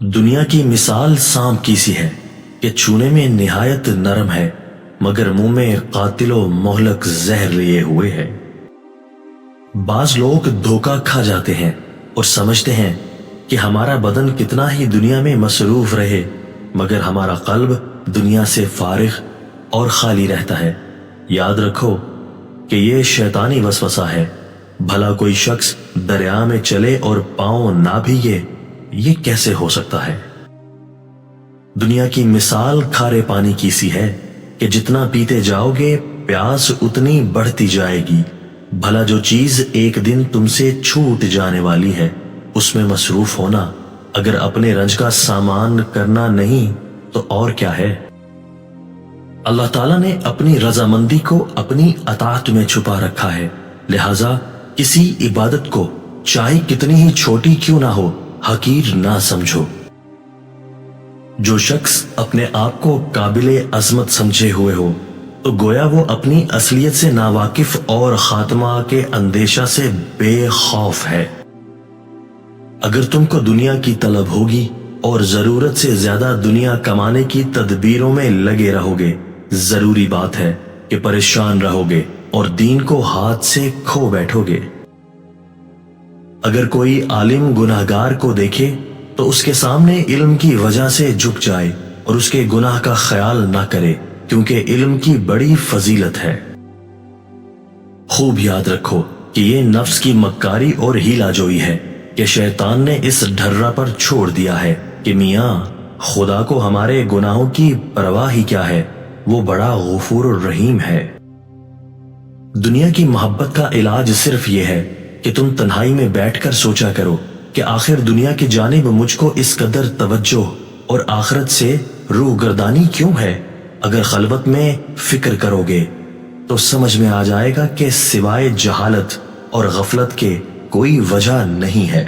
دنیا کی مثال سانپ کی سی ہے کہ چھونے میں نہایت نرم ہے مگر منہ میں قاتل و مہلک زہر لیے ہوئے ہے۔ بعض لوگ دھوکہ کھا جاتے ہیں اور سمجھتے ہیں کہ ہمارا بدن کتنا ہی دنیا میں مصروف رہے مگر ہمارا قلب دنیا سے فارغ اور خالی رہتا ہے۔ یاد رکھو کہ یہ شیطانی وسوسہ ہے۔ بھلا کوئی شخص دریا میں چلے اور پاؤں نہ بھیگے، یہ کیسے ہو سکتا ہے؟ دنیا کی مثال کھارے پانی کی سی ہے کہ جتنا پیتے جاؤ گے پیاس اتنی بڑھتی جائے گی۔ بھلا جو چیز ایک دن تم سے چھوٹ جانے والی ہے اس میں مصروف ہونا اگر اپنے رنج کا سامان کرنا نہیں تو اور کیا ہے؟ اللہ تعالیٰ نے اپنی رضامندی کو اپنی اطاعت میں چھپا رکھا ہے، لہذا کسی عبادت کو چاہے کتنی ہی چھوٹی کیوں نہ ہو حقیر نہ سمجھو۔ جو شخص اپنے آپ کو قابل عظمت سمجھے ہوئے ہو تو گویا وہ اپنی اصلیت سے ناواقف اور خاتمہ کے اندیشہ سے بے خوف ہے۔ اگر تم کو دنیا کی طلب ہوگی اور ضرورت سے زیادہ دنیا کمانے کی تدبیروں میں لگے رہو گے، ضروری بات ہے کہ پریشان رہو گے اور دین کو ہاتھ سے کھو بیٹھو گے۔ اگر کوئی عالم گناہگار کو دیکھے تو اس کے سامنے علم کی وجہ سے جھک جائے اور اس کے گناہ کا خیال نہ کرے، کیونکہ علم کی بڑی فضیلت ہے۔ خوب یاد رکھو کہ یہ نفس کی مکاری اور ہیلا جوئی ہے کہ شیطان نے اس ڈھرا پر چھوڑ دیا ہے کہ میاں خدا کو ہمارے گناہوں کی پرواہ ہی کیا ہے، وہ بڑا غفور الرحیم ہے۔ دنیا کی محبت کا علاج صرف یہ ہے کہ تم تنہائی میں بیٹھ کر سوچا کرو کہ آخر دنیا کی جانب مجھ کو اس قدر توجہ اور آخرت سے روح گردانی کیوں ہے؟ اگر خلوت میں فکر کرو گے تو سمجھ میں آ جائے گا کہ سوائے جہالت اور غفلت کے کوئی وجہ نہیں ہے۔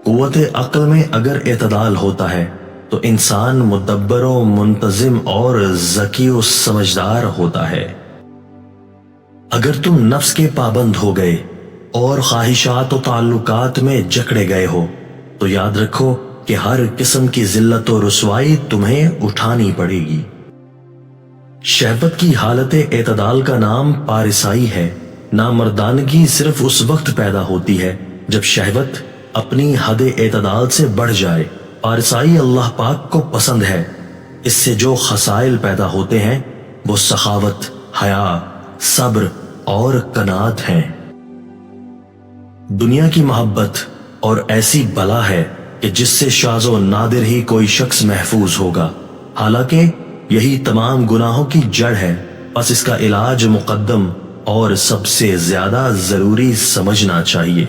قوت عقل میں اگر اعتدال ہوتا ہے تو انسان مدبر و منتظم اور ذکی و سمجھدار ہوتا ہے۔ اگر تم نفس کے پابند ہو گئے اور خواہشات و تعلقات میں جکڑے گئے ہو تو یاد رکھو کہ ہر قسم کی ذلت و رسوائی تمہیں اٹھانی پڑے گی۔ شہوت کی حالت اعتدال کا نام پارسائی ہے۔ نامردانگی صرف اس وقت پیدا ہوتی ہے جب شہوت اپنی حد اعتدال سے بڑھ جائے۔ پارسائی اللہ پاک کو پسند ہے۔ اس سے جو خصائل پیدا ہوتے ہیں وہ سخاوت، حیا، صبر اور قناعت ہیں۔ دنیا کی محبت اور ایسی بلا ہے کہ جس سے شاذ و نادر ہی کوئی شخص محفوظ ہوگا، حالانکہ یہی تمام گناہوں کی جڑ ہے۔ بس اس کا علاج مقدم اور سب سے زیادہ ضروری سمجھنا چاہیے۔